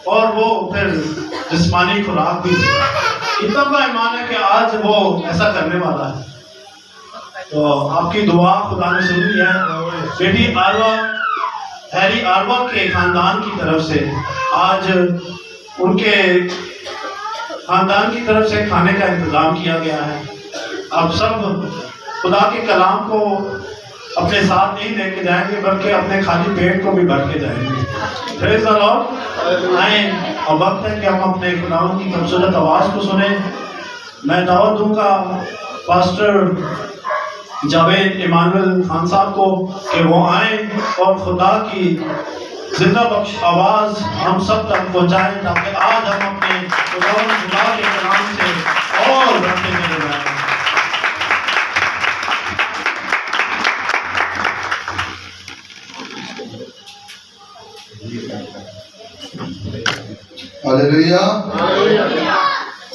اور وہ پھر جسمانی خوراک بھی دی۔ اتنا کا ایمان ہے کہ آج وہ ایسا کرنے والا ہے۔ تو آپ کی دعا خدا نے سن لی ہے۔ بیٹی آروا، ہیری آروا کے خاندان کی طرف سے آج ان کے خاندان کی طرف سے کھانے کا انتظام کیا گیا ہے۔ آپ سب خدا کے کلام کو اپنے ساتھ نہیں لے کے جائیں گے بلکہ اپنے خالی پیٹ کو بھی بھر کے جائیں گے۔ پریز دی لارڈ۔ آئیں اور وقت ہے کہ ہم اپنے خداوند کی خوبصورت آواز کو سنیں۔ میں دعوت دوں گا پاسٹر جاوید ایمانویل خان صاحب کو کہ وہ آئیں اور خدا کی زندہ بخش آواز ہم سب تک پہنچائیں تاکہ آج ہم اپنے خدا کے کلام سے اور بڑھتے چلے جائیں۔ ہاللیلویہ۔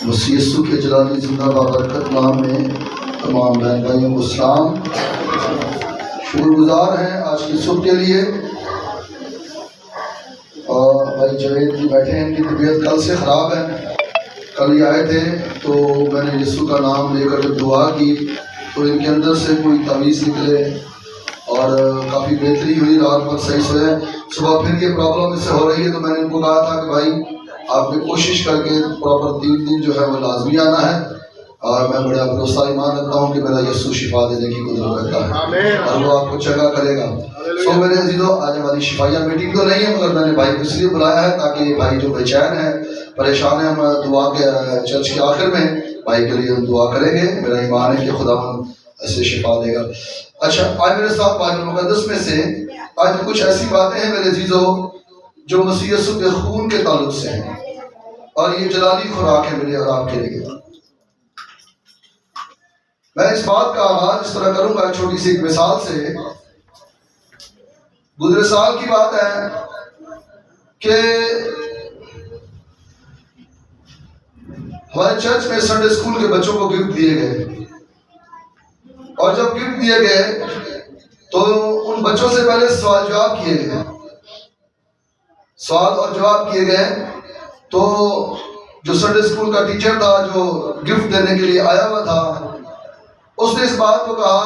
مسیح یسوع کے جلالی زندہ بابرکت نام میں تمام بہن بھائیوں کو سلام۔ شکر گزار ہیں آج کی صبح کے لیے۔ اور بھائی جاوید جی بیٹھے ہیں، ان کی طبیعت کل سے خراب ہے۔ کل یہ آئے تھے تو میں نے یسوع کا نام لے کر جب دعا کی تو ان کے اندر سے کوئی تعویذ نکلے اور کافی بہتری ہوئی، رات بھر صحیح سوئے۔ صبح پھر یہ پرابلم اس سے ہو رہی ہے تو میں نے ان کو کہا تھا کہ بھائی آپ نے کوشش کر کے پراپر 3 دن جو ہے وہ لازمی آنا ہے، اور میں بڑا بھروسہ ایمان رکھتا ہوں کہ میرا یسوع شفا دینے کی قدرت رکھتا ہے اور وہ آپ کو چنگا کرے گا۔ سو میرے عزیزو، آج ہماری شفائیہ میٹنگ تو نہیں ہے مگر میں نے بھائی کو اس لیے بلایا ہے تاکہ یہ بھائی جو بے چین ہے، پریشان ہے، ہم دعا کے چرچ کے آخر میں بھائی کے لیے ہم دعا کریں گے۔ میرا ایمان ہے کہ خدا ایسے شفا دے گا۔ اچھا، آج میرے ساتھ بائبل مقدس میں سے آج کچھ ایسی باتیں ہیں میرے عزیزو جو مسیح یسوع کے خون کے تعلق سے ہیں، اور یہ جلالی خوراک ہے میرے اور آپ کے لیے۔ میں اس بات کا آغاز اس طرح کروں گا چھوٹی سی ایک مثال سے۔ گزرے سال کی بات ہے کہ ہمارے چرچ میں سنڈے اسکول کے بچوں کو گفٹ دیے گئے، اور جب گفٹ دیے گئے تو ان بچوں سے پہلے سوال جواب کیے گئے۔ سوال اور جواب کیے گئے تو جو سنڈے اسکول کا ٹیچر تھا جو گفٹ دینے کے لیے آیا ہوا تھا، اس نے اس بات کو کہا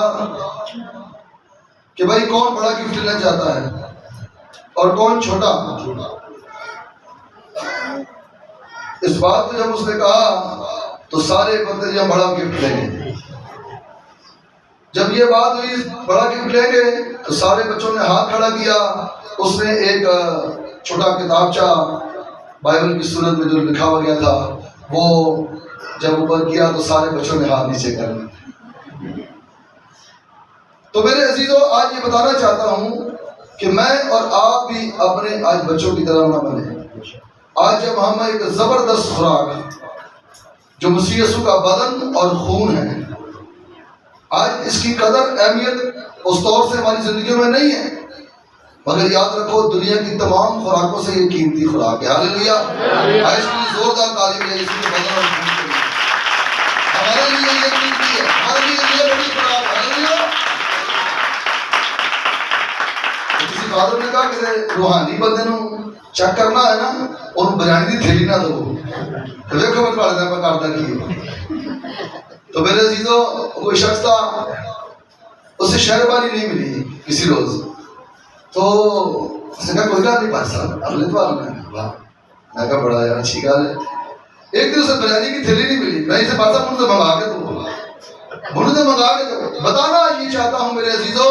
کہ بھائی کون بڑا گفٹ لینا چاہتا ہے اور کون چھوٹا۔ اس بات کو جب اس نے کہا تو سارے بندے جب بڑا گفٹ لیں گے۔ جب یہ بات ہوئی بڑا گفٹ لیں گے تو سارے بچوں نے ہاتھ کھڑا کیا۔ اس نے ایک چھوٹا کتابچہ بائبل کی صورت میں جو لکھا ہوا گیا تھا وہ جب اوپر کیا تو سارے بچوں نے ہاتھ نیچے کر لیا۔ تو میرے عزیزو، آج یہ بتانا چاہتا ہوں کہ میں اور آپ بھی اپنے آج بچوں کی طرح نہ بنے۔ آج جب ہم ایک زبردست خوراک جو مسیح یسوع کا بدن اور خون ہے، آج اس کی قدر اہمیت اس طور سے ہماری زندگیوں میں نہیں ہے، مگر یاد رکھو دنیا کی تمام خوراکوں سے یہ قیمتی خوراک ہے۔ ہاللیلویہ۔ آج اس کی زوردار تعریف ہے، اس کے بدن اور خون کے لیے ہمارے لیے یہ قیمتی ہے، ہمارے لیے یہ بڑی خوراک ہے۔ ہاللیلویہ۔ کسی فادر نے کہا کہ روحانی بندے نو چیک کرنا ہے نا، اور بریانی دی تھیلی نہ دو، تو دیکھو میں پڑھ دیں کرتا کی۔ تو میرے عزیزو، کوئی شخص تھا، اسے شہربانی نہیں ملی کسی روز، تو اس نے کہا کوئی گل نہیں پاس صاحب اگلے اتوار میں کہا بڑا یار اچھی گل ہے۔ ایک دن اسے بریانی کی تھیلی نہیں ملی، میں اسے پاسا منہ سے منگا کے دو، منہ سے منگا کے دو۔ بتانا یہ چاہتا ہوں میرے عزیزو،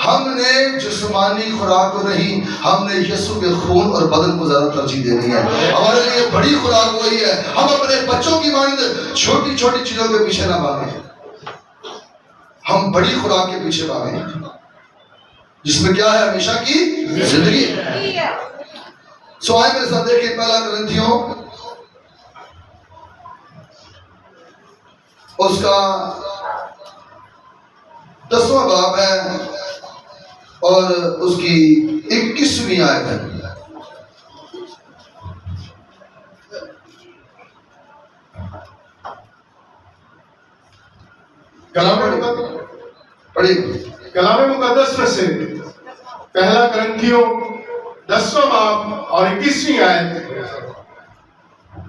ہم نے جسمانی خوراک کو نہیں، ہم نے یسوع کے خون اور بدن کو زیادہ ترجیح دینی ہے۔ ہمارے لیے بڑی خوراک وہی ہے۔ ہم اپنے بچوں کی مانند چھوٹی چھوٹی چیزوں کے پیچھے نہ بھاگیں، ہم بڑی خوراک کے پیچھے بھاگیں جس میں کیا ہے؟ ہمیشہ کی زندگی۔ سو آئے میرے ساتھ دیکھیں پہلا کرنتھیوں اس کا 10واں باب ہے اور اس کی 21ویں آیت ہے۔ کلام مقدس میں سے پہلا کرنتھیوں 10واں باب اور 21ویں آیت،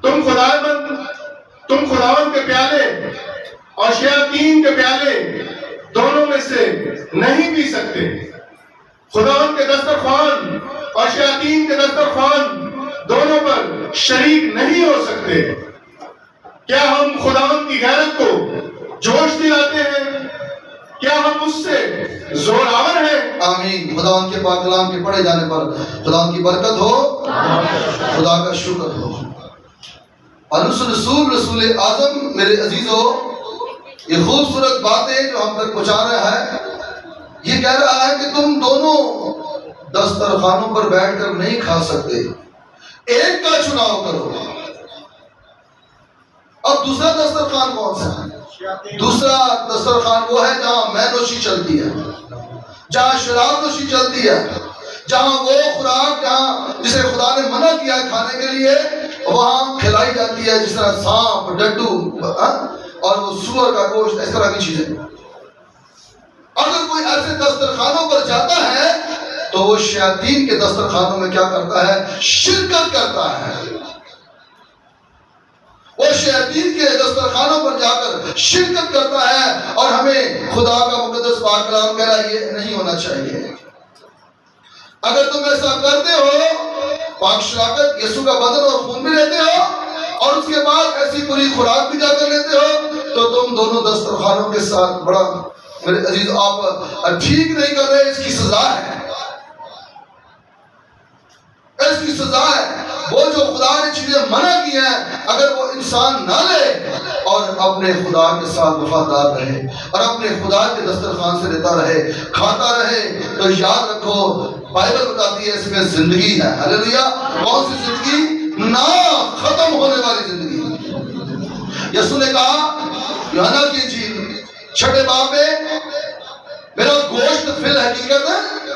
تم خداوند کے پیالے اور شیاطین کے پیالے دونوں میں سے نہیں پی سکتے۔ خداوند کے دسترخوان اور شیاطین کے دسترخوان دونوں پر شریک نہیں ہو سکتے۔ کیا ہم خداوند کی غیرت کو جوش دلاتے ہیں؟ کیا ہم اس سے زور آور ہیں؟ آمین۔ خداوند کے پاک کلام کے پڑھے جانے پر خداوند کی برکت ہو، خدا کا شکر ہو۔ اور رسول اعظم میرے عزیزو، یہ خوبصورت باتیں جو ہم تک پہنچا رہا ہے، یہ کہہ رہا ہے کہ تم دونوں دسترخوانوں پر بیٹھ کر نہیں کھا سکتے، ایک کا چناؤ کرو۔ اب دوسرا دسترخوان کون سا ہے؟ دوسرا دسترخوان وہ ہے جہاں میں نوشی چلتی ہے، جہاں شراب نوشی چلتی ہے، جہاں وہ خوراک جسے خدا نے منع کیا ہے کھانے کے لیے وہاں کھلائی جاتی ہے، جس طرح سانپ، ڈڈو اور وہ سور کا گوشت، اس طرح کی چیزیں۔ اگر کوئی ایسے دسترخوانوں پر جاتا ہے تو وہ شیاطین کے دسترخوانوں میں کیا کرتا ہے؟ شرکت کرتا ہے۔ وہ شیاطین کے دسترخوانوں پر جا کر شرکت کرتا ہے، اور ہمیں خدا کا مقدس پاک کلام کہہ رہا ہے یہ نہیں ہونا چاہیے۔ اگر تم ایسا کرتے ہو، پاک شراکت یسوع کا بدن اور خون بھی لیتے ہو اور اس کے بعد ایسی پوری خوراک بھی جا کر لیتے ہو، تو تم دونوں دسترخوانوں کے ساتھ بڑا میرے عزیز آپ ٹھیک نہیں کر رہے۔ اس کی سزا ہے، اس کی سزا ہے۔ وہ جو خدا نے چیزیں منع کی ہیں اگر وہ انسان نہ لے اور اپنے خدا کے ساتھ وفادار رہے اور اپنے خدا کے دسترخوان سے لیتا رہے، کھاتا رہے، تو یاد رکھو بائبل بتاتی ہے اس میں زندگی ہے۔ ہلیلویا۔ کون سی زندگی؟ نہ ختم ہونے والی زندگی۔ یسوع نے کہا یوحنا کی انجیل 6 باب میں، میرا گوشت فی الحقیقت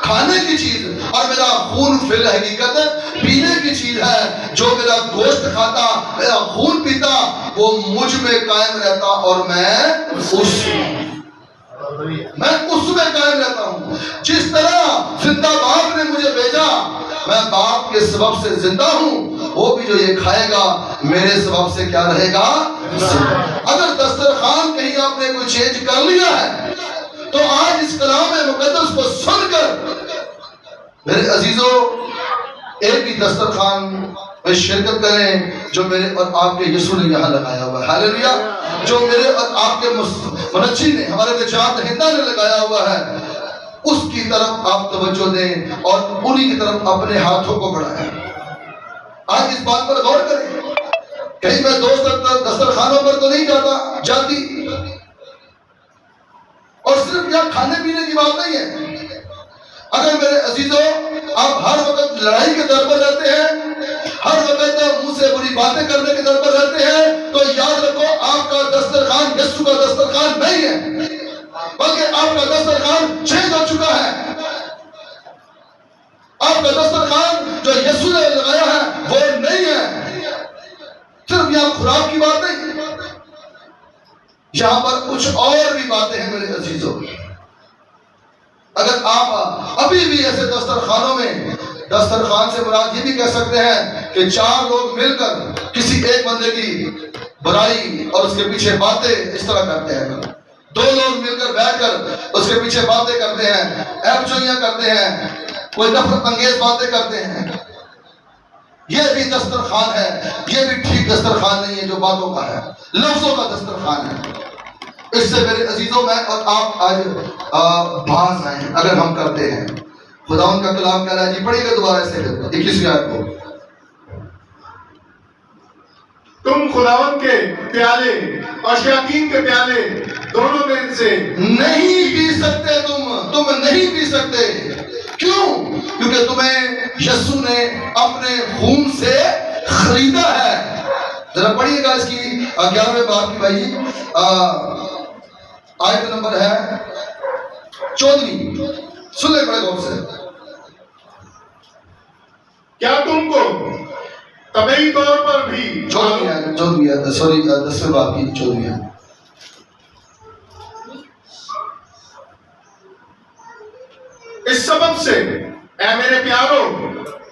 کھانے کی چیز اور میرا خون فی الحقیقت پینے کی چیز ہے۔ جو میرا گوشت کھاتا، میرا خون پیتا، وہ مجھ میں قائم رہتا اور میں اس میں قائم رہتا ہوں۔ جس طرح زندہ باپ نے مجھے بھیجا، میں باپ کے سبب سے زندہ ہوں، وہ بھی جو یہ کھائے گا میرے سبب سے کیا رہے گا؟ اگر دسترخوان کہیں آپ نے کوئی چینج کر لیا ہے تو آج اس کلام مقدس کو سن کر میرے عزیزوں ایک ہی دسترخوان میں شرکت کریں جو میرے اور آپ کے یسوع نے یہاں لگایا ہوا ہے۔ ہاللیلویا۔ جو میرے اور آپ کے منجی نے، ہمارے نجات دہندہ نے لگایا ہوا ہے، اس کی طرف آپ توجہ دیں اور انہی کی طرف اپنے ہاتھوں کو بڑھائیں۔ آج اس بات پر غور کریں، کہیں میں دوست دسترخوانوں پر تو نہیں جاتی، اور صرف یہاں کھانے پینے کی بات نہیں ہے۔ اگر میرے عزیزوں آپ ہر وقت لڑائی کے در پر رہتے ہیں، ہر وقت منہ سے بری باتیں کرنے کے در پر رہتے ہیں، تو یاد رکھو آپ کا دسترخوان یسوع کا دسترخوان نہیں ہے، بلکہ آپ کا دسترخوان چینج ہو چکا ہے۔ آپ کا دسترخوان جو یسوع نے لگایا ہے وہ نہیں ہے۔ صرف یہاں خوراک کی بات نہیں، یہاں پر کچھ اور بھی باتیں ہیں میرے عزیزوں۔ اگر آپ ابھی بھی ایسے دسترخوانوں میں، دسترخوان سے مراد یہ بھی کہہ سکتے ہیں کہ 4 لوگ مل کر کسی ایک بندے کی برائی اور اس کے پیچھے باتیں اس طرح کرتے ہیں، 2 لوگ مل کر بیٹھ کر اس کے پیچھے باتیں کرتے ہیں، ایب جوئیاں کرتے ہیں، کوئی نفرت انگیز باتیں کرتے ہیں، یہ بھی دسترخوان ہے۔ یہ بھی ٹھیک دسترخوان نہیں ہے جو باتوں کا ہے، لفظوں کا دسترخوان ہے۔ اس سے میرے عزیزوں میں اور آپ آج باز آئیں اگر ہم کرتے ہیں۔ خدا ان کا کلام کہہ رہا ہے، جی پڑھیے گا دوبارہ سے 21ویں آیت کو، تم خداوند کے پیالے اور شیاطین کے پیالے دونوں میں سے نہیں پی سکتے، تم نہیں پی سکتے۔ کیوں؟ کیونکہ تمہیں یسوع نے اپنے خون سے خریدا ہے۔ ذرا پڑھیے گا اس کی 11ویں باب کی بھائی، آیت نمبر ہے 14، سن لیں بڑے غور سے۔ کیا تم کو طبعی طور پر بھی 14 ہے، سوری 10ویں باب کی 14 ہے۔ اس سبب سے اے میرے پیارو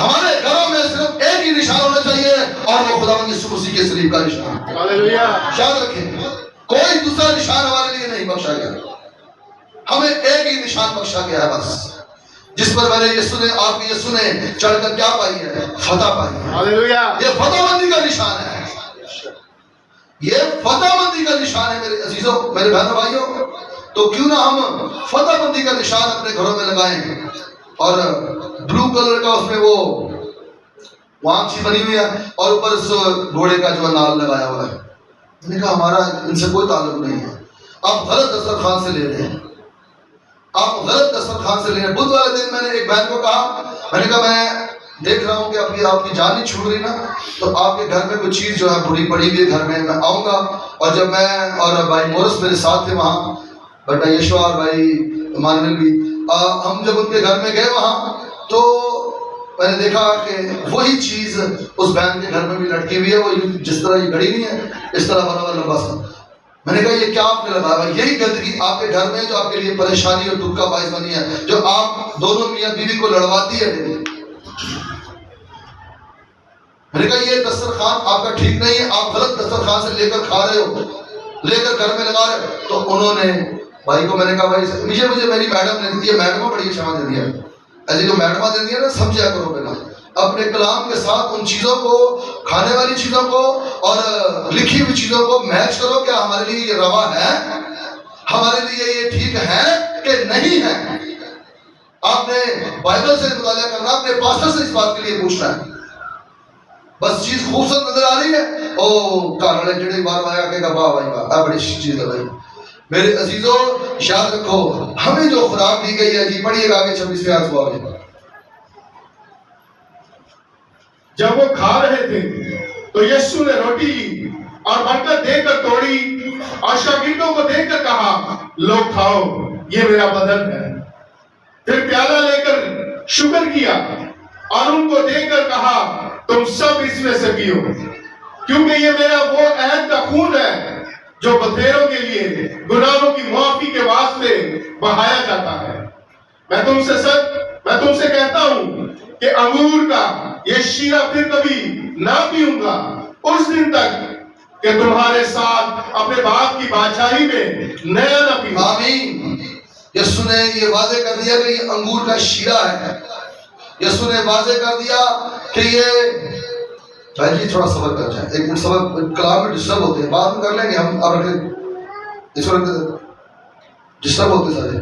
ہمارے گھروں میں صرف ایک ہی نشان ہونا چاہیے اور وہ خداوند یسوع مسیح کے صلیب کا نشان. ہاللویا. یاد رکھیں کوئی دوسرا نشان ہمارے لیے نہیں بخشا گیا, ہمیں ایک ہی نشان بخشا گیا ہے بس, جس پر میرے یسوع نے آپ کے یسوع نے چڑھ کر کیا پائی ہے, فتح پائی ہے. ہاللویا. یہ فتح مندی کا نشان ہے, یہ فتح مندی کا نشان ہے میرے عزیزوں, میرے بہنوں بھائیوں. تو کیوں نہ ہم فتح مندی کا نشان اپنے گھروں میں لگائیں, اور بلو کلر کا اس میں وہ وانچی بنی ہوئی ہے اور اوپر اس گھوڑے کا جو نال لگایا ہوا ہے. میں نے کہا ہمارا ان سے کوئی تعلق نہیں ہے, آپ غلط دسترخوان سے لے رہے ہیں, آپ غلط دسترخوان سے لے رہے ہیں. بدھ والے دن میں نے ایک بہن کو کہا, میں نے کہا میں دیکھ رہا ہوں کہ آپ کی جان نہیں چھوٹ رہی نا, تو آپ کے گھر میں کوئی چیز جو ہے بری پڑی ہوئی ہے گھر میں آؤں گا. اور جب میں اور بھائی مورس میرے ساتھ تھے وہاں, بیٹا یشوا اور بھائی مانویل بھی, ہم جب ان کے گھر میں گئے وہاں تو میں نے دیکھا کہ وہی چیز اس بہن کے گھر میں بھی لٹکی ہوئی ہے, وہ جس طرح یہ گھڑی نہیں ہے اس طرح بنا ہوا لمبا سا. میں نے کہا یہ کیا آپ نے لگایا, یہی گندگی آپ کے گھر میں جو آپ کے لیے پریشانی اور دکھ کا باعث بنی ہے, جو آپ دونوں میاں بیوی کو لڑواتی ہے. میں نے کہا یہ دسترخوان آپ کا ٹھیک نہیں ہے, آپ غلط دسترخوان سے لے کر کھا رہے ہو, لے کر گھر میں لگا رہے. تو انہوں نے بھائی کو, میں نے کہا بھائی مجھے میری میڈم نے دی ہے, میڈموں بڑی اچھا دے دیا, ایسی جو میڈماں دے دیا نا سمجھا کرو پہلا اپنے کلام کے ساتھ ان چیزوں کو, کھانے والی چیزوں کو اور لکھی ہوئی چیزوں کو میچ کرو. کیا ہمارے لیے یہ روا ہے, ہمارے لیے یہ ٹھیک ہے کہ نہیں ہے؟ آپ نے بائبل سے مطالعہ کرنا, اپنے پاسٹر سے اس بات کے لیے پوچھنا ہے. بس چیز خوبصورت نظر آ رہی ہے, او گھر والے جڑے بار آیا کہ واہ بھائی واہ بڑی چیز ہے بھائی. میرے عزیزوں یاد رکھو ہمیں جو خوراک دی گئی ہے, جی پڑھیے گا آگے 26 آیت کو آگے. جب وہ کھا رہے تھے تو یسوع نے روٹی لی اور برکت دے کر توڑی اور شاگردوں کو دے کر کہا, لو کھاؤ, یہ میرا بدن ہے. پھر پیالہ لے کر شکر کیا اور ان کو دے کر کہا, تم سب اس میں سے پیو, کیونکہ یہ میرا وہ عہد کا خون ہے جو بتھیروں کے لیے گناہوں کی معافی کے واسطے بہایا جاتا ہے. میں تم سے کہتا ہوں کہ انگور کا یہ شیرہ پھر کبھی نہ پیوں گا اس دن تک کہ تمہارے ساتھ اپنے باپ کی بادشاہی میں نیا نہ پیوں. آمین. یسوع نے یہ واضح کر دیا کہ یہ انگور کا شیرہ ہے. یسوع نے واضح کر دیا کہ یہ, بھائی جی تھوڑا صبر کر جائیں, ایک منٹ صبر, کلام میں ڈسٹرب ہوتے ہیں, بعد میں کر لیں گے ہم. اب رکھیں اس وقت ڈسٹرب ہوتے سارے.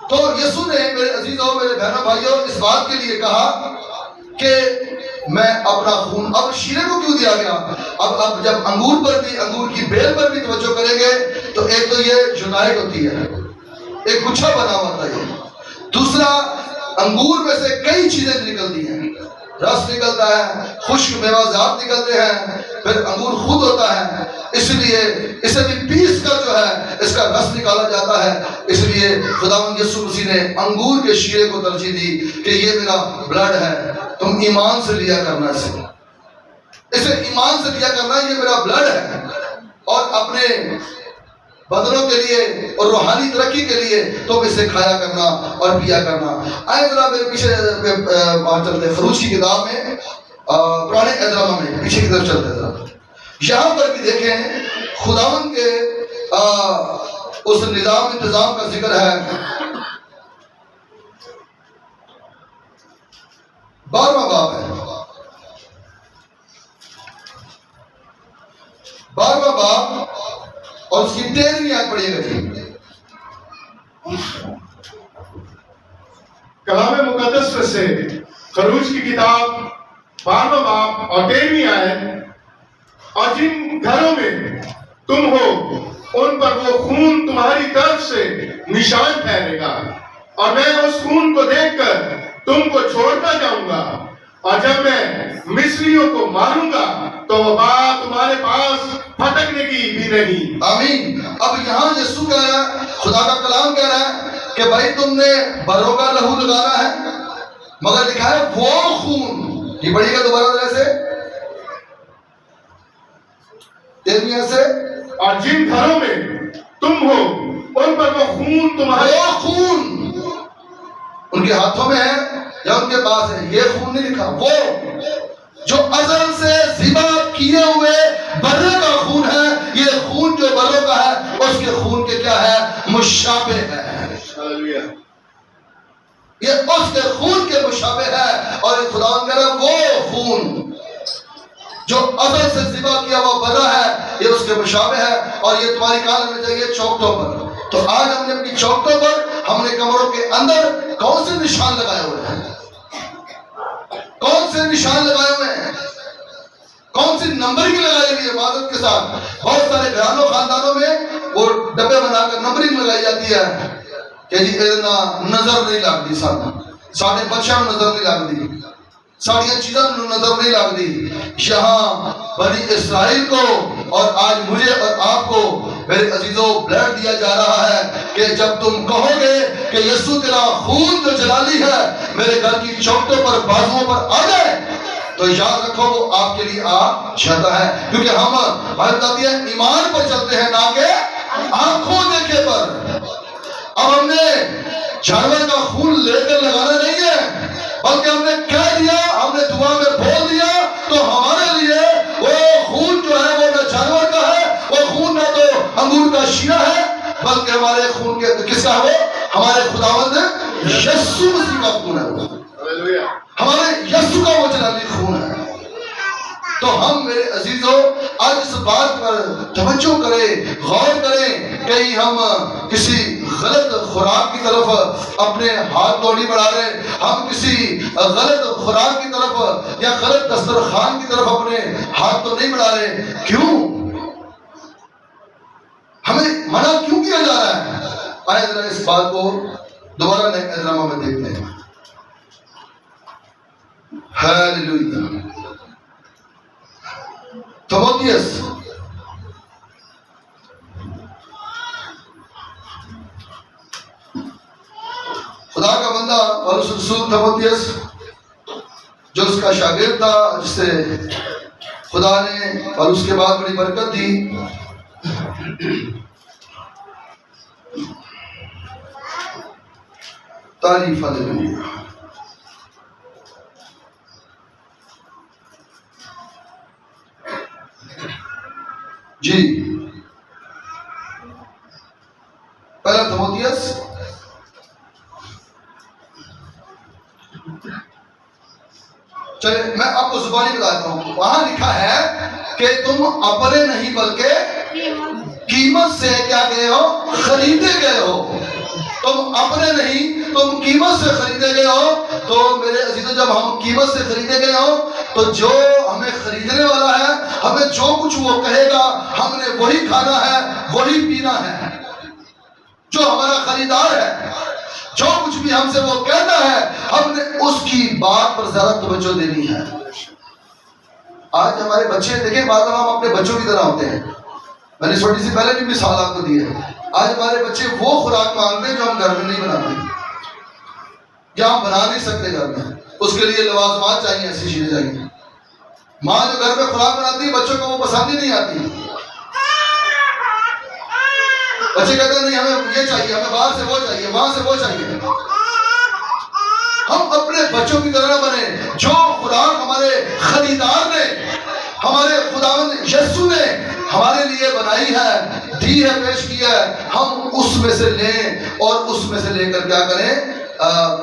تو یسوع نے میرے عزیزوں, میرے بہنوں بھائیوں, اس بات کے لیے کہا کہ میں اپنا خون, اب شیرے کو کیوں دیا گیا؟ اب جب انگور پر بھی, انگور کی بیل پر بھی توجہ کریں گے تو ایک تو یہ یونائٹ ہوتی ہے, ایک گچھا بنا ہوا تھا یہ. دوسرا انگور میں سے کئی چیزیں نکلتی ہیں, رس نکلتا ہے, خشک میوہ جات نکلتے ہیں, پھر انگور خود ہوتا ہے, اس لیے اسے بھی پیس کر جو ہے اس کا رس نکالا جاتا ہے. اس لیے خداوند یسوع مسیح نے انگور کے شیرے کو ترجیح دی کہ یہ میرا بلڈ ہے, تم ایمان سے لیا کرنا, اسے ایمان سے لیا کرنا, یہ میرا بلڈ ہے. اور اپنے بدنوں کے لیے اور روحانی ترقی کے لیے تم اسے کھایا کرنا اور پیا کرنا. آئے ذرا میرے پیچھے چلتے, خروج کی کتاب میں پرانے احترام میں پیچھے کی طرف چلتے ذرا. یہاں پر بھی دیکھیں خداوند کے اس نظام انتظام کا ذکر ہے. 12واں باب ہے, 12واں باب اور اس کی 13ویں آیت پڑھیے گا جی. کلام مقدس میں سے خروج کی کتاب 12واں باب اور 13ویں آیت, اور جن گھروں میں تم ہو ان پر وہ خون تمہاری طرف سے نشان ٹھہرے گا, اور میں اس خون کو دیکھ کر تم کو چھوڑتا جاؤں گا, اور جب میں مصریوں کو ماروں گا تو وہ بات تمہارے پاس پھٹکنے کی بھی نہیں. آمین. اب یہاں یسوع کہہ رہا ہے, خدا کا کلام کہہ رہا ہے کہ بھائی تم نے بروں کا لہو لگانا ہے, مگر لکھا ہے وہ خون. یہ پڑھیے گا دوبارہ ذرا سے 13ویں سے, اور جن گھروں میں تم ہو ان پر وہ خون تمہارے, وہ خون ان کے ہاتھوں میں ہے, یا ان کے پاس ہے، یہ خون نہیں لکھا، وہ جو ازل سے ذبح کیے ہوئے برے کا خون ہے، یہ خون جو بروں کا ہے اس کے خون کے کیا ہے؟ مشابہ ہے، یہ اس کے خون کے مشابہ ہے۔ اور خدا کہہ رہا ہے وہ خون جو ازل سے ذبح کیا ہوا برا ہے یہ اس کے مشابہ ہے، اور یہ تمہاری کہاں لگنا چاہیے؟ چوکٹوں پر۔ تو آج ہم نے اپنی چوکٹوں پر، ہم نے کمروں کے اندر کون سے نشان لگائے ہوئے ہیں؟ کون سے نشان لگائے ہوئے ہیں؟ کون سی نمبرنگ لگائی ہوئی ہے؟ معذرت کے ساتھ بہت سارے گھرانوں خاندانوں میں وہ ڈبے بنا کر نمبرنگ لگائی جاتی ہے کہ جی نظر نہیں لگتی، ساڑھے بچوں نظر نہیں لگتی، ساڑیاں چیزاں نظر نہیں لگتی۔ یہاں بنی اسرائیل کو اور آج مجھے اور آپ کو میرے عزیزوں بلیڈ دیا جا رہا ہے کہ جب تم کہو گے کہ یسوع تیرا خون جو جلالی ہے میرے گھر کی چوکٹوں پر بازوؤں پر آ جائے، تو یاد رکھو وہ آپ کے لیے آ جاتا ہے، کیونکہ ہم بتاتی ہے ایمان پر چلتے ہیں نہ کہ آنکھوں دیکھے پر۔ اب ہم نے جانور کا خون لے کر لگانا نہیں ہے، بلکہ ہم نے کہہ دیا، ہم نے دعا میں بول دیا، تو ہمارے لیے وہ خون جو ہے وہ نہ جانور کا ہے، وہ خون نہ تو انگور کا شیرہ ہے، بلکہ ہمارے خون کے کس کا ہے؟ وہ ہمارے خداوند یسوع مسیح کا خون ہے، ہمارے یسوع کا وہ جلالی خون ہے۔ تو ہم میرے عزیزوں آج اس بات پر توجہ کریں، غور کریں، کہیں ہم کسی غلط خوراک کی طرف اپنے ہاتھ تو نہیں بڑھا رہے، ہم کسی غلط خوراک کی طرف یا غلط دسترخوان کی طرف اپنے ہاتھ تو نہیں بڑھا رہے۔ کیوں؟ ہمیں منع کیوں کیا جا رہا ہے؟ آئے ذرا اس بات کو دوبارہ نئے اہلنامہ میں دیکھتے ہیں۔ ہیلیلویہ۔ تیموتھیوس خدا کا بندہ پولس رسول تیموتھیوس جو اس کا شاگرد تھا، جس سے خدا نے پولس کے بعد بڑی برکت دی، تعریف ہلیلویہ۔ جی پہلا تیموتھیوس چلے میں آپ کو زبانی بتاتا ہوں، وہاں لکھا ہے کہ تم اپنے نہیں بلکہ قیمت سے کیا گئے ہو؟ خریدے گئے ہو۔ تم اپنے نہیں، تم قیمت سے خریدے گئے ہو۔ تو میرے عزیزوں جب ہم قیمت سے خریدے گئے ہو تو جو ہمیں خریدنے والا ہے، ہمیں جو کچھ وہ کہے گا ہم نے وہی کھانا ہے، وہی پینا ہے۔ جو ہمارا خریدار ہے، جو کچھ بھی ہم سے وہ کہتا ہے، ہم نے اس کی بات پر زیادہ توجہ دینی ہے۔ آج ہمارے بچے دیکھیں، بعض ہم اپنے بچوں کی طرح ہوتے ہیں۔ میں نے چھوٹی سی پہلے بھی مثال آپ کو دی ہے۔ آج ہمارے بچے وہ خوراک مانگتے ہیں جو ہم گھر میں نہیں بناتے، یا ہم بنا نہیں سکتے گھر میں۔ اس کے لیے لوازمات چاہیے، ایسی چیزیں چاہیے۔ ماں جو گھر میں خوراک بناتی ہے بچوں کو وہ پسند ہی نہیں آتی۔ بچے کہتے ہیں نہیں ہمیں یہ چاہیے، ہمیں باہر سے وہ چاہیے، وہاں سے وہ چاہیے۔ ہم اپنے بچوں کی طرح بنے۔ جو خوراک ہمارے خریدار نے، ہمارے خداوند یسوع نے ہمارے لیے بنائی ہے، دی ہے، پیش کی ہے، ہم اس میں سے لیں اور اس میں سے لے کر کیا کریں؟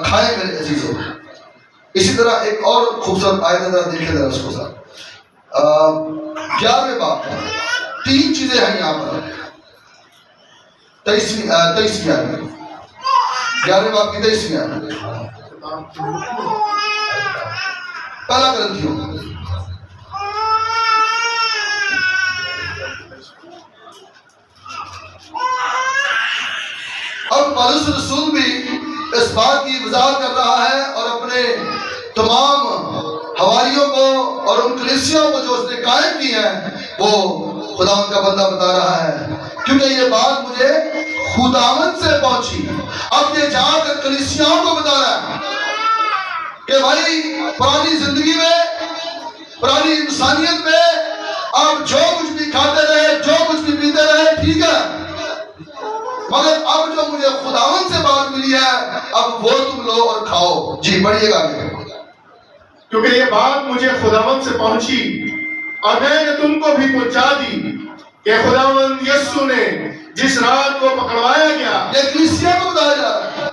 کھائیں میرے عزیزوں۔ اسی طرح ایک اور خوبصورت آیت ذرا دیکھیں ذرا اس کو ساتھ، 11ویں باب میں 3 چیزیں ہیں یہاں پر، 23ویں آیت میں، 11ویں باب کی 23ویں آیت میں، پہلا کرنتھیوں اب پولس رسول بھی اس بات کی وضاحت کر رہا ہے اور اپنے تمام حواریوں کو اور ان کلیسیوں کو جو اس نے قائم کی ہیں وہ خداوند کا بندہ بتا رہا ہے، کیونکہ یہ بات مجھے خداوند سے پہنچی۔ اب یہ جا کر کلیسیوں کو بتا رہا ہے کہ بھائی پرانی زندگی میں، پرانی انسانیت میں آپ جو کچھ بھی کھاتے رہے، جو کچھ بھی پیتے رہے، ٹھیک ہے، مگر اب جو مجھے خداوند سے بات ملی ہے اب وہ تم لو اور کھاؤ. جی پڑھیے گا آگے. کیونکہ یہ بات مجھے خداوند سے پہنچی اور میں نے تم کو بھی پہنچا دی کہ خداوند یسوع نے جس رات کو پکڑوایا گیا. یہ کلیسیا کو بتایا جا رہا ہے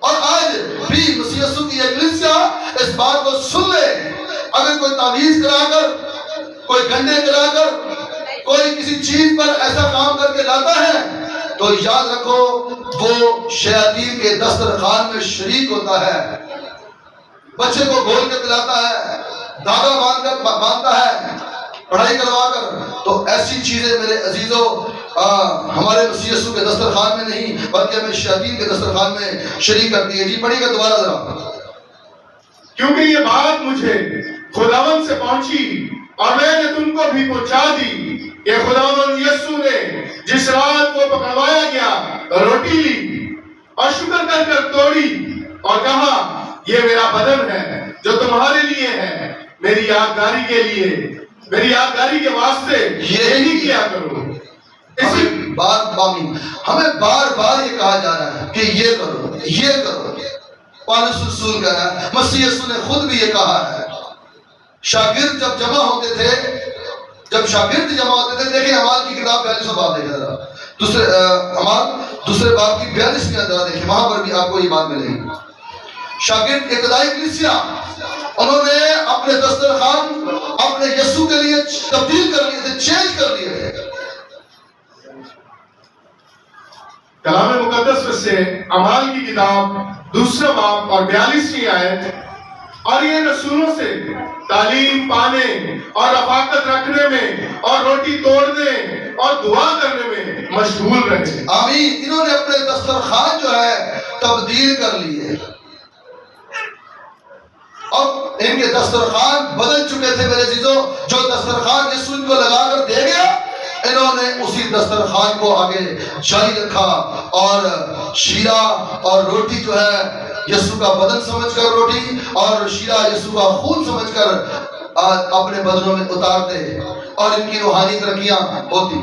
اور آج بھی مسیح یسوع کی کلیسیا اس بات کو سن لے. اگر کوئی تعویذ کرا کر کوئی گنڈے کرا کر کوئی کسی چیز پر ایسا کام کر کے لاتا ہے تو یاد رکھو وہ شیاطین کے دسترخوان میں شریک ہوتا ہے. بچے کو گھول کے پلاتا ہے, داغا باندھتا ہے پڑھائی کروا کر. تو ایسی چیزیں میرے عزیزوں ہمارے مسیح یسوع کے دسترخوان میں نہیں بلکہ ہمیں شیاطین کے دسترخوان میں شریک کرتی ہے. جی پڑھیے گا دوبارہ ذرا. کیونکہ یہ بات مجھے خداوند سے پہنچی اور میں نے تم کو بھی پہنچا دی کہ خداوند یسوع نے جس رات کو پکڑوایا گیا روٹی لی اور شکر کر کر توڑی اور کہا یہ میرا بدن ہے جو تمہارے لیے ہے, میری یادگاری کے لیے, میری یادگاری کے واسطے یہی کیا کرو. اسی ہمیں بار بار یہ کہا جا رہا ہے کہ یہ کرو یہ کرو. پالس رسول کہہ رہا ہے, مسیح یسوع نے خود بھی یہ کہا ہے. شاگرد جب جمع ہوتے تھے دیکھیں اعمال کی کتاب 42 باب دیکھیں ذرا, دوسرے باب کی 42 ذرا دیکھیں, وہاں پر بھی آپ کو یہ بات ملے گی. شاگرد ابتدائی کلیسیا انہوں نے اپنے دسترخوان اپنے یسوع کے لیے تبدیل کر لیے تھے, چینج کر لیے تھے. کلام مقدس میں سے اعمال کی کتاب 2 باب اور 42 آیت, اور یہ رسولوں سے تعلیم پانے اور رفاقت رکھنے میں اور روٹی توڑنے اور دعا کرنے میں مشغول رہے. آمین. انہوں نے اپنے دسترخوان جو ہے تبدیل کر لیے. اب ان کے دسترخوان بدل چکے تھے میرے عزیزوں. جو دسترخوان یسوع ان کو لگا کر دے گیا انہوں نے اسی دسترخوان کو آگے جاری رکھا اور شیرہ اور روٹی جو ہے یسوع کا بدن سمجھ کر روٹی اور شیرہ یسوع کا خون سمجھ کر اپنے بدنوں میں اتارتے اور ان کی روحانی ترقیاں ہوتی.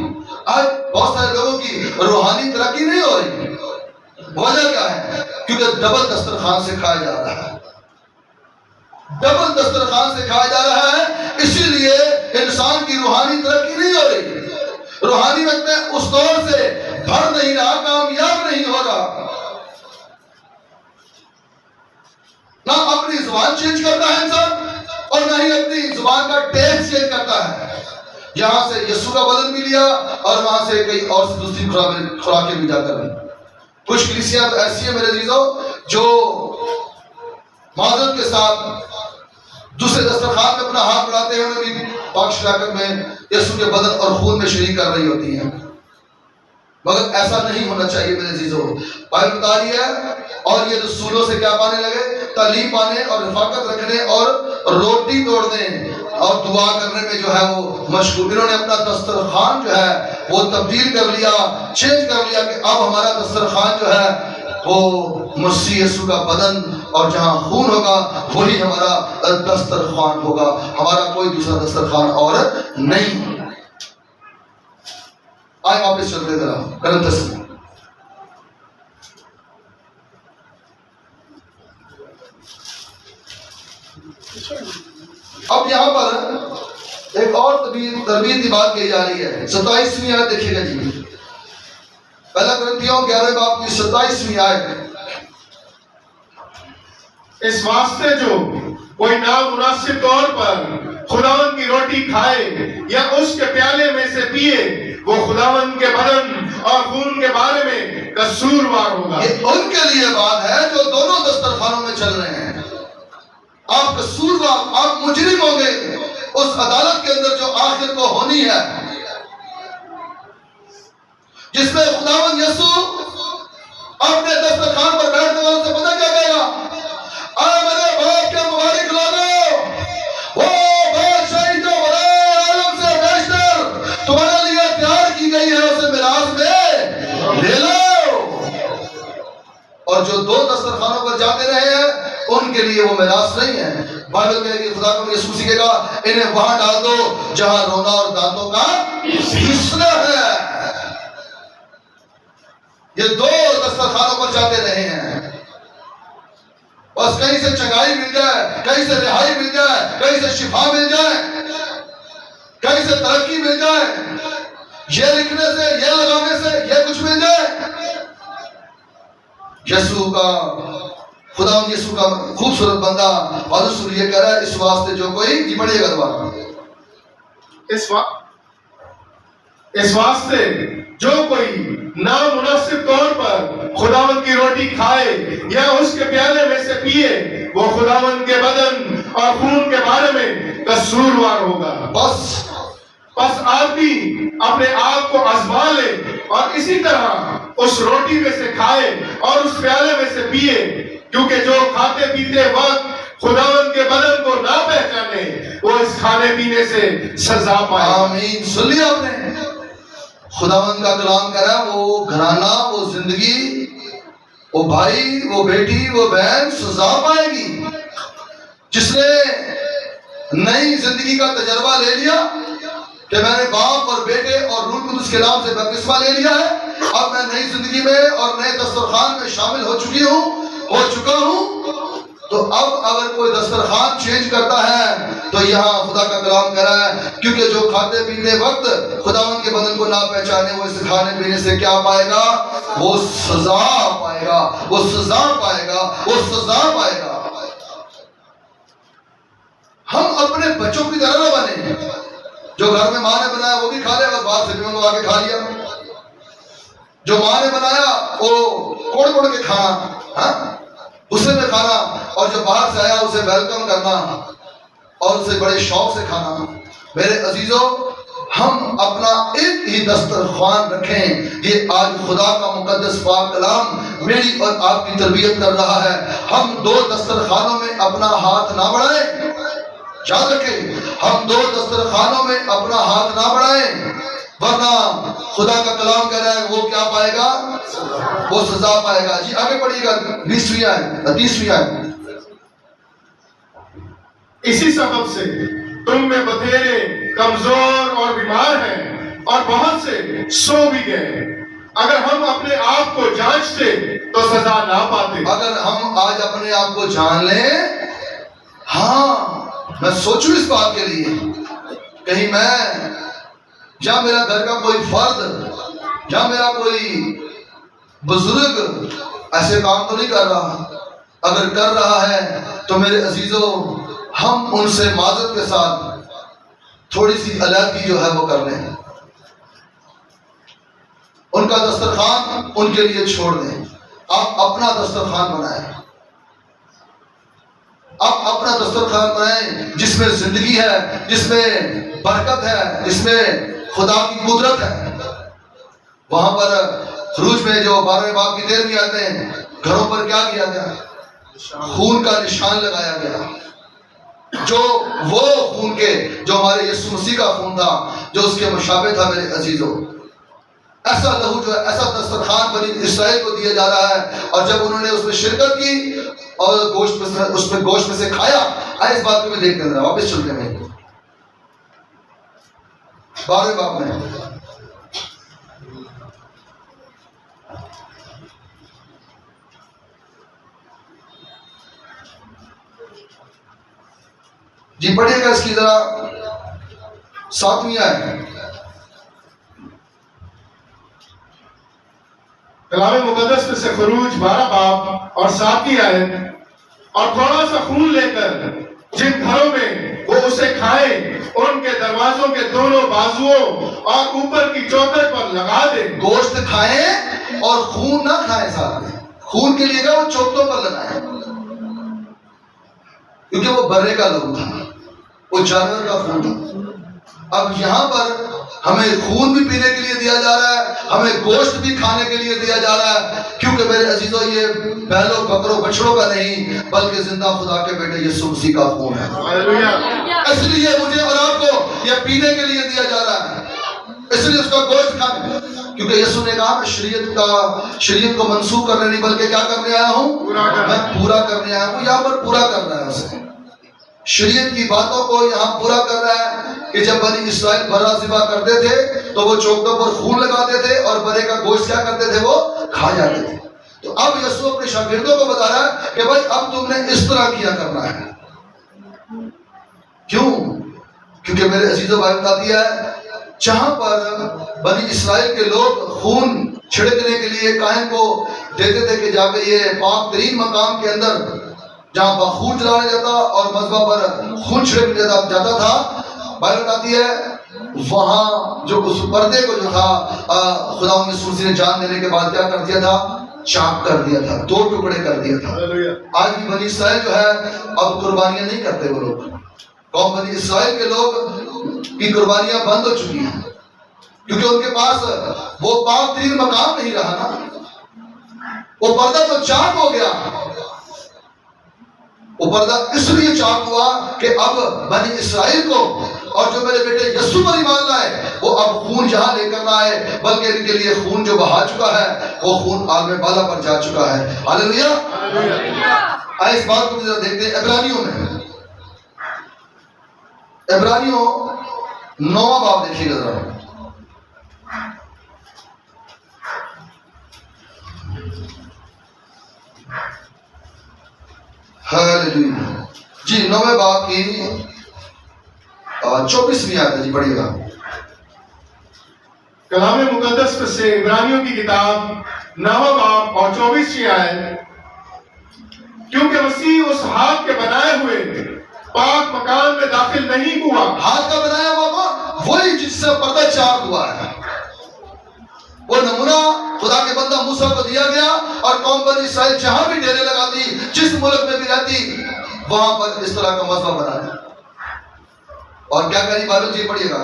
آج بہت سارے لوگوں کی روحانی ترقی نہیں ہو رہی. وجہ کیا ہے؟ کیونکہ ڈبل دسترخوان سے کھایا جا رہا ہے. ڈبل دسترخوان سے کھایا جا رہا ہے, اسی لیے انسان کی روحانی ترقی نہیں ہو رہی. روحانیت میں اس دور سے بھر نہیں رہا, کامیاب نہیں ہو رہا. نہ اپنی زبان چینج کرتا ہے انسان اور نہ ہی اپنی زبان کا ٹیسٹ چینج کرتا ہے. یہاں سے یسوع کا بدن بھی لیا اور وہاں سے کئی اور سے دوسری خوراکیں بھی جا کر لی. کچھ کلیسیاں ایسی ہیں میرے عزیزوں جو معذرت کے ساتھ دوسرے دسترخوان میں اپنا ہاتھ بڑھاتے ہیں, انہیں بھی پاک شراکت میں یسوع کے بدن اور خون میں شریک کر رہی ہوتی ہیں. مگر ایسا نہیں ہونا چاہیے میرے عزیزوں. بائبل بتا رہی ہے اور یہ رسولوں سے کیا پانے لگے؟ تعلیم پانے اور رفاقت رکھنے اور روٹی توڑنے اور دعا کرنے میں جو ہے وہ مشغول. انہوں نے اپنا دسترخوان جو ہے وہ تبدیل کر لیا, چینج کر لیا کہ اب ہمارا دسترخوان جو ہے وہ مسیح یسوع کا بدن اور جہاں خون ہوگا وہی ہمارا دسترخوان ہوگا, ہمارا کوئی دوسرا دسترخوان اور نہیں. آئے واپس چلتے ذرا کرنتس میں. اب یہاں پر ایک اور تربیت کی بات کہی جا رہی ہے. 27ویں آیت دیکھیے گا جی, پہلا کرنتیوں 11 باب کی 27ویں آیت. اس واسطے جو کوئی نامناسب طور پر خداوند کی روٹی کھائے یا اس کے پیالے میں سے پیے وہ خداوند کے بدن اور خون کے بارے میں قصوروار ہوگا. یہ ان کے لیے بات ہے جو دونوں دسترخوانوں میں چل رہے ہیں. آپ قصوروار, آپ مجرم ہوں گے اس عدالت کے اندر جو آخر کو ہونی ہے, جس میں خداوند یسوع اپنے دسترخوان پر بیٹھنے والوں سے پتہ کیا کہے گا؟ اے میرے باپ کے مبارک لوگوں, وہ بادشاہی جو بڑے عالم سے بیشتر تمہارے لیے تیار کی گئی ہے اسے میراث میں لے لو. اور جو دو دسترخوانوں پر جاتے رہے ہیں ان کے لیے وہ میراث نہیں ہے. بائبل کہے گی خدا کو یسوع سکھے گا انہیں وہاں ڈال دو جہاں رونا اور دانتوں کا حصہ ہے. یہ دو دسترخوانوں پر جاتے رہے ہیں. بس کہیں سے چنگائی مل جائے, کہیں سے رہائی مل جائے, کہیں سے شفا مل جائے, کہیں سے ترقی مل جائے, یہ لکھنے سے, یہ لگانے سے یہ کچھ مل جائے. یسوع کا, خدا یسوع کا خوبصورت بندہ اور رسول یہ کہہ رہا ہے اس واسطے جو کوئی, جی پڑھیے گا دوبارہ, اس واسطے جو کوئی نامناسب طور پر خداوند کی روٹی کھائے یا اس کے پیالے میں سے پیے وہ خداوند کے بدن اور خون کے بارے میں قصوروار ہوگا. بس آدمی اپنے آپ کو آزما لے اور اسی طرح اس روٹی میں سے کھائے اور اس پیالے میں سے پیے, کیونکہ جو کھاتے پیتے وقت خداوند کے بدن کو نہ پہچانے وہ اس کھانے پینے سے سزا پائے. آمین. سن لیا آپ نے, خداوند کا کلام کہہ رہا ہے وہ گھرانہ, وہ زندگی, وہ بھائی, وہ بیٹی, وہ بہن سزا پائے گی. جس نے نئی زندگی کا تجربہ لے لیا کہ میں نے باپ اور بیٹے اور روح القدس کے نام سے بپتسمہ لے لیا ہے, اب میں نئی زندگی میں اور نئے دسترخوان میں شامل ہو چکا ہوں, تو اب اگر کوئی دسترخوان چینج کرتا ہے تو یہاں خدا کا کلام کہہ رہا ہے کیونکہ جو کھاتے پیتے وقت خداوند کے بدن کو نہ پہچانے وہ اس کھانے پینے سے کیا پائے گا, وہ سزا پائے گا, وہ سزا پائے گا, وہ سزا پائے گا. ہم اپنے بچوں کی طرح نہ بنے, جو گھر میں ماں نے بنایا وہ بھی کھا لے اور باہر سے بھی منگوا کے کھا لیا. جو ماں نے بنایا وہ کوڑ کے کھانا, غصے میں کھانا, اور جو باہر سے آیا اسے ویلکم کرنا اور اسے بڑے شوق سے کھانا. میرے عزیزوں, ہم اپنا ایک ہی دسترخوان رکھیں. یہ آج خدا کا مقدس پاک کلام میری اور آپ کی تربیت کر رہا ہے. ہم دو دسترخوانوں میں اپنا ہاتھ نہ بڑھائیں. یاد رکھیں, ہم دو دسترخوانوں میں اپنا ہاتھ نہ بڑھائیں, ورنہ خدا کا کلام کہہ رہا ہے وہ کیا پائے گا, وہ سزا پائے گا. جی آگے پڑھیے گا 20ویں آیت, 30ویں آیت. اسی سبب سے تم میں بتھیرے کمزور اور بیمار ہیں اور بہت سے سو بھی گئے. اگر ہم اپنے آپ کو جانچتے تو سزا نہ پاتے. اگر ہم آج اپنے آپ کو جان لیں, ہاں میں سوچوں اس بات کے لیے, کہیں میں یا میرا گھر کا کوئی فرد یا میرا کوئی بزرگ ایسے کام تو نہیں کر رہا. اگر کر رہا ہے تو میرے عزیزوں ہم ان سے معذرت کے ساتھ تھوڑی سی علیحدگی جو ہے وہ کر لیں. ان کا دسترخوان ان کے لیے چھوڑ دیں. آپ اپنا دسترخوان بنائیں, آپ اپنا دسترخوان بنائیں جس میں زندگی ہے, جس میں برکت ہے, جس میں خدا کی قدرت ہے. وہاں پر خروج میں جو 12ویں باب کی 13ویں آیت میں گھروں پر کیا کیا گیا, خون کا نشان لگایا گیا. جو وہ خون کے جو ہمارے یسوع مسیح کا خون تھا, جو اس کے مشابہ تھا. میرے عزیزوں ایسا لہو جو ہے, ایسا دسترخوان بنی اسرائیل کو دیا جا رہا ہے, اور جب انہوں نے اس میں شرکت کی اور گوشت میں سے کھایا. آئے اس بات کو میں دیکھتے ہیں, واپس چلتے ہیں 12ویں باب میں. جی پڑھیے گا اس کی ذرا 7ویں آیت. کلام مقدس میں سے خروج 12 باب اور 7ویں آیت. اور تھوڑا سا خون لے کر جن گھروں میں وہ اسے کھائے ان کے دروازوں کے دونوں بازوؤں اور اوپر کی چوکھٹ پر لگا دے. گوشت کھائیں اور خون نہ کھائیں ساتھ میں. خون کے لیے وہ چوکھٹوں پر لگائیں, کیونکہ وہ برے کا لہو تھا, وہ جانور کا خون تھا. اب یہاں پر ہمیں خون بھی پینے کے لیے دیا جا رہا ہے, ہمیں گوشت بھی کھانے کے لیے دیا جا رہا ہے, کیونکہ میرے عزیزوں یہ بیلوں بکروں بچڑوں کا نہیں بلکہ زندہ خدا کے بیٹے یسوع مسیح کا خون ہے. اس لیے مجھے اور آپ کو یہ پینے کے لیے دیا جا رہا ہے, اس لیے اس کا گوشت کھانے, کیونکہ یسوع نے کہا میں شریعت کو منسوخ کرنے نہیں بلکہ کیا کرنے آیا ہوں, میں پورا کرنے آیا ہوں. یہاں پر پورا کرنا ہے اسے, شریعت کی باتوں کو یہاں پورا کر رہا ہے کہ جب بنی اسرائیل برا ذبح کرتے تھے تو وہ چوکٹوں پر خون لگاتے تھے اور برے کا گوشت کیا کرتے تھے, وہ کھا جاتے تھے. تو اب یسوع اپنے شاگردوں کو بتا رہا ہے کہ بھائی اب تم نے اس طرح کیا کرنا ہے. کیوں؟ کیونکہ میرے عزیزوں بھائی بتاتی ہے جہاں پر بنی اسرائیل کے لوگ خون چھڑکنے کے لیے کاہن کو دیتے تھے کہ جا کے یہ پاک ترین مقام کے اندر جہاں پر خون جلایا جاتا اور مذبح پر خون چھڑک جاتا تھا، بائبل بتاتی ہے وہاں جو اس پردے کو جو تھا خدا یسوع نے جان دینے کے بعد کیا کر دیا تھا؟ چاک کر دیا تھا، 2 ٹکڑے کر دیا تھا. آج بھی بنی اسرائیل جو ہے اب قربانیاں نہیں کرتے. وہ لوگ قوم بنی اسرائیل کے لوگ کی قربانیاں بند ہو چکی ہیں کیونکہ ان کے پاس وہ پاک ترین مقام نہیں رہا نا. وہ پردہ تو چاک ہو گیا. وہ پردہ اس لیے چاک ہوا کہ اب بنی اسرائیل کو اور جو میرے بیٹے یسوع پر ایمان لائے وہ اب خون جہاں لے کر نہ آئے بلکہ ان کے لیے خون جو بہا چکا ہے وہ خون عالم بالا پر جا چکا ہے. ہاللیلویہ. آئے اس بات کو ذرا دیکھتے ہیں عبرانیوں میں. عبرانیوں 9واں باب دیکھیے گا ذرا. ہاللیلویہ. جی 9ویں باب کی 24ویں آیت ہے. جی پڑھیے گا. کلام مقدس سے عبرانیوں کی کتاب 9واں باب اور 24ویں آیت. کیونکہ مسیح اس ہاتھ کے بنائے ہوئے پاک مکان میں داخل نہیں ہوا. ہاتھ کا بنایا ہوا کون؟ وہی جس سے پردہ چاک ہوا ہے. وہ نمونہ خدا کے بندہ موسیٰ کو دیا گیا اور قوم بنی اسرائیل جہاں بھی ڈیرے لگاتی جس ملک میں بھی رہتی وہاں پر اس طرح کا مذبح بناتی. اور کیا کری بائبل جی پڑھیے گا.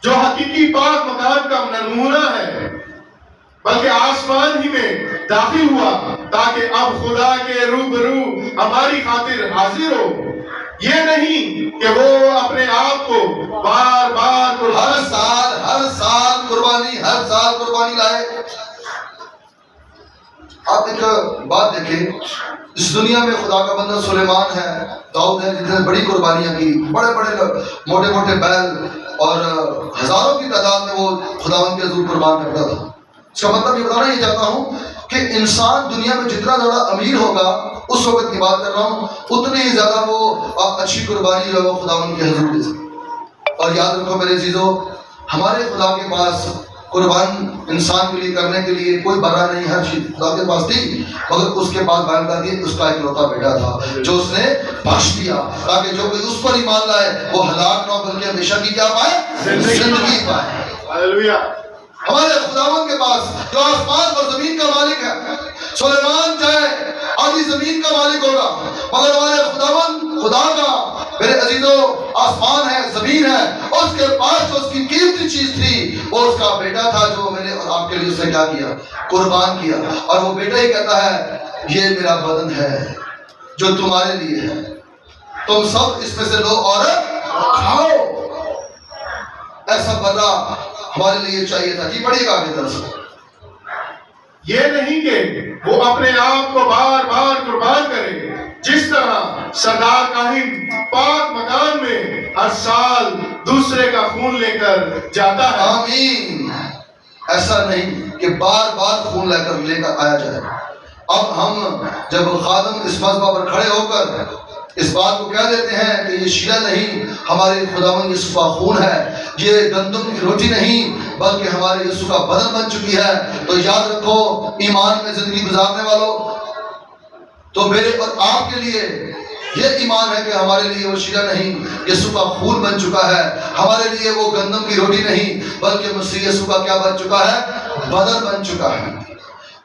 جو حقیقی پاک مکان کا نمونہ ہے بلکہ آسمان ہی میں داخل ہوا تاکہ اب خدا کے روبرو ہماری خاطر حاضر ہو. یہ نہیں کہ وہ اپنے آپ کو بار بار ہر سال قربانی لائے. آپ ایک بات دیکھیں اس دنیا میں خدا کا بندہ سلیمان ہے، داؤد ہے، جنہوں نے بڑی قربانیاں کی، بڑے بڑے موٹے موٹے بیل اور ہزاروں کی تعداد میں وہ خداوند کے حضور قربان کرتا تھا. اس کا مطلب یہ بتانا یہ چاہتا ہوں کہ انسان دنیا میں جتنا زیادہ امیر ہوگا اس وقت کی بات کر رہا ہوں اتنی ہی زیادہ وہ اچھی قربانی جو ہے وہ خداوند کے حضور دے سکے. اور یاد رکھو میرے عزیزو ہمارے خدا کے پاس قربان انسان کے لیے کرنے کے لیے کوئی برا نہیں، ہر چیز خدا کے پاس تھی مگر اس کے پاس بیان کر دی اس کا اکلوتا بیٹا تھا جو اس نے بخش دیا تاکہ جو کوئی اس پر ایمان لائے وہ ہلاک نہ بلکہ ہمیشہ کی کیا پائے؟ زندگی پائے. ہاللیلویہ. ہمارے خداوند کے پاس جو آسمان اور زمین کا مالک ہے، سلیمان چاہے آدھی زمین کا مالک ہوگا مگر ہمارے خداوند خدا کا میرے عزیزو آسمان ہے، زمین ہے، اس کے پاس جو اس کی قیمتی چیز تھی وہ اس کا بیٹا تھا جو میں نے اور آپ کے لیے اسے کیا کیا؟ قربان کیا. اور وہ بیٹا ہی کہتا ہے یہ میرا بدن ہے جو تمہارے لیے ہے، تم سب اس میں سے لو اور کھاؤ. ایسا بدلہ ہمارے لیے چاہیے تھا. جی پڑھیے گا آگے درس. یہ نہیں کہ وہ اپنے آپ کو بار بار قربان کرے جس طرح سردار کاہن پاک مکان میں ہر سال دوسرے کا خون لے کر جاتا ہے. آمین. ایسا نہیں کہ بار بار خون لے کر آیا جائے. اب ہم جب خادم اس مذبح پر کھڑے ہو کر اس بات کو کہہ دیتے ہیں کہ یہ شیرہ نہیں ہمارے خداوند یسوع کا خون ہے، یہ گندم کی روٹی نہیں بلکہ ہمارے یسوع کا بدن بن چکی ہے، تو یاد رکھو ایمان میں زندگی گزارنے والوں تو میرے اور آپ کے لیے یہ ایمان ہے کہ ہمارے لیے وہ شیرہ نہیں یسوع کا خون بن چکا ہے، ہمارے لیے وہ گندم کی روٹی نہیں بلکہ مسیح یسوع کا کیا بن چکا ہے؟ بدن بن چکا ہے.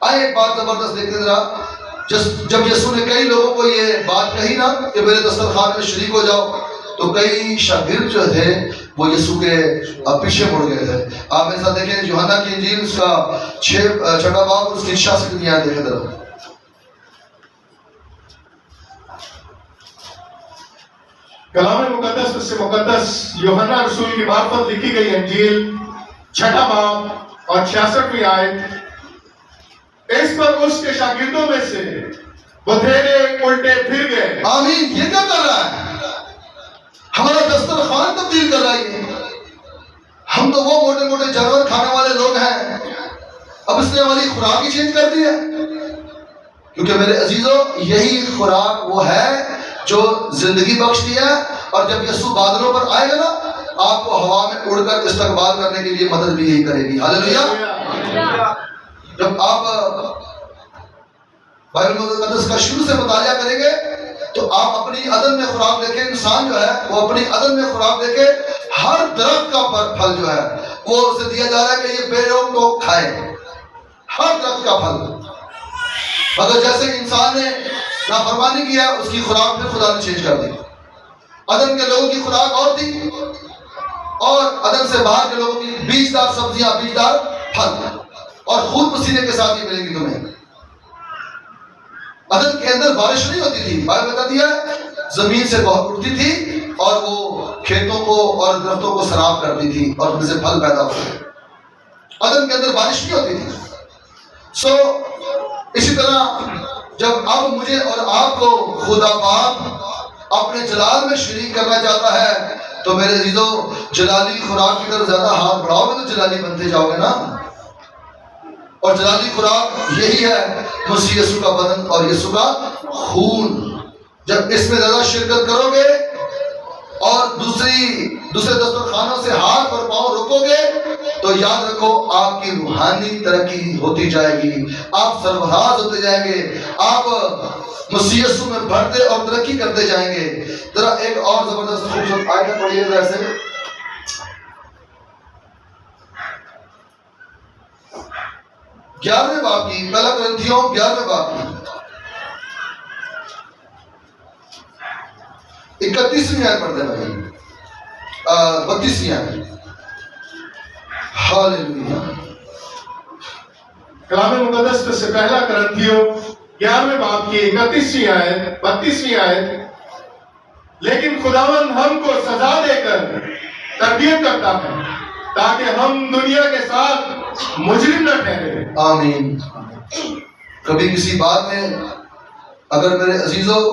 آئے ایک بات زبردست دیکھتے ذرا. جب یسوع نے کئی لوگوں کو یہ بات کہی نا کہ میرے دسترخوان میں شریک ہو جاؤ تو کئی شاگرد جو تھے وہ یسوع کے پیچھے مڑ گئے تھے. آپ ایسا دیکھیں یوحنا کی انجیل اس کا 6 باب اس کی 66 آیت دیکھیں ذرا. کلام مقدس سے مقدس یوحنا رسول کی معرفت لکھی گئی انجیل 6 باب اور 66 آیت. اس پر اس کے شاگردوں میں سے بتھیرے الٹے پھر گئے. آمین. یہ کیا کر رہا ہے؟ ہمارا دسترخوان تبدیل کر رہا ہے. ہم تو وہ موٹے موٹے جانور کھانے والے لوگ ہیں اب اس نے ہماری خوراک ہی چینج کر دی ہے، کیونکہ میرے عزیزوں یہی خوراک وہ ہے جو زندگی بخشتی ہے، اور جب یسوع بادلوں پر آئے گا نا آپ کو ہوا میں اڑ کر استقبال کرنے کے لیے مدد بھی یہی کرے گی۔ ہاللیلویہ۔ جب آپ بائبل مقدس کا شروع سے مطالعہ کریں گے تو آپ اپنی عدن میں خوراک دیکھیں، انسان جو ہے وہ اپنی عدن میں خوراک دیکھے، ہر درخت کا پھل جو ہے وہ اسے دیا جا رہا ہے کہ یہ بے روک ٹوک کھائے، ہر درخت کا پھل، مگر جیسے انسان نے نافرمانی کیا اس کی خوراک پھر خدا نے چینج کر دی۔ عدن کے لوگوں کی خوراک اور تھی، اور عدن سے باہر کے لوگوں کی بیجدار سبزیاں، بیجدار پھل، اور خون پسینے کے ساتھ ہی ملیں گی تمہیں۔ عدن کے اندر بارش نہیں ہوتی تھی، بائبل بتا دیا زمین سے بہت اٹھتی تھی اور وہ کھیتوں کو اور درختوں کو سراب کرتی تھی اور ان سے پھل پیدا ہوتے۔ عدن کے اندر بارش نہیں ہوتی تھی۔ اسی طرح جب اب مجھے اور آپ کو خدا پاک اپنے جلال میں شریک کرنا چاہتا ہے تو میرے عزیزوں جلالی خوراک کی طرف زیادہ ہاتھ بڑھاؤ گے تو جلالی بنتے جاؤ گے نا، اور جلالی خوراک یہی ہے مسیح یسوع کا بدن اور یسوع کا خون۔ جب اس میں زیادہ شرکت کرو گے اور دوسرے دسترخوانوں سے ہاتھ اور پاؤں روکو گے تو یاد رکھو آپ کی روحانی ترقی ہوتی جائے گی، آپ سرفراز ہوتے جائیں گے، آپ مسیح یسوع میں بڑھتے اور ترقی کرتے جائیں گے۔ ذرا ایک اور زبردست خوبصورت آیت پڑھیے ذرا سے، 11ویں باب کی، پہلا کرنتھیوں 11ویں باب کی 31ویں آیت پڑھتے ہیں، 32ویں آیت۔ ہاللیلویہ۔ کلام مقدس سے پہلا کرنتھیوں 11ویں باب کی 31ویں آیت 32ویں آیت، لیکن خداوند ہم کو سزا دے کر تربیت کرتا ہے تاکہ ہم دنیا کے ساتھ مجرم نہ ٹھہرے۔ آمین۔ کبھی کسی بات میں اگر میرے عزیزوں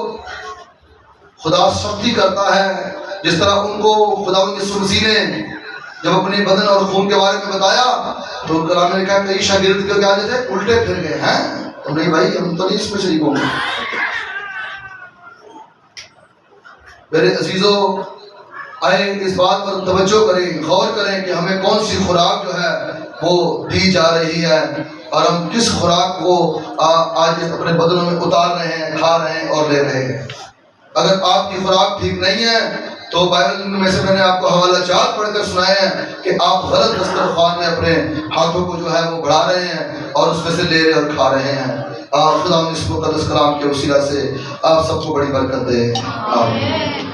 خدا سختی کرتا ہے، جس طرح ان کو خداوند یسوع مسیح نے جب اپنے بدن اور خون کے بارے میں بتایا تو کلام نے کہا کئی شاگرد کے کیا تھے الٹے پھر گئے ہیں، تو نہیں بھائی ہم تو نہیں اس میں شریک ہوں گے۔ میرے عزیزوں آئے اس بات پر توجہ کریں، غور کریں کہ ہمیں کون سی خوراک جو ہے وہ دی جا رہی ہے اور ہم کس خوراک کو آج اپنے بدنوں میں اتار رہے ہیں، کھا رہے ہیں اور لے رہے ہیں۔ اگر آپ کی خوراک ٹھیک نہیں ہے تو بائبل میں سے میں نے آپ کو حوالہ جات پڑھ کر سنائے ہیں کہ آپ غلط دسترخوان میں اپنے ہاتھوں کو جو ہے وہ بڑھا رہے ہیں اور اس میں سے لے رہے اور کھا رہے ہیں۔ خدا اس مقدس کلام کے وسیلہ سے آپ سب کو بڑی برکت دے، آمین۔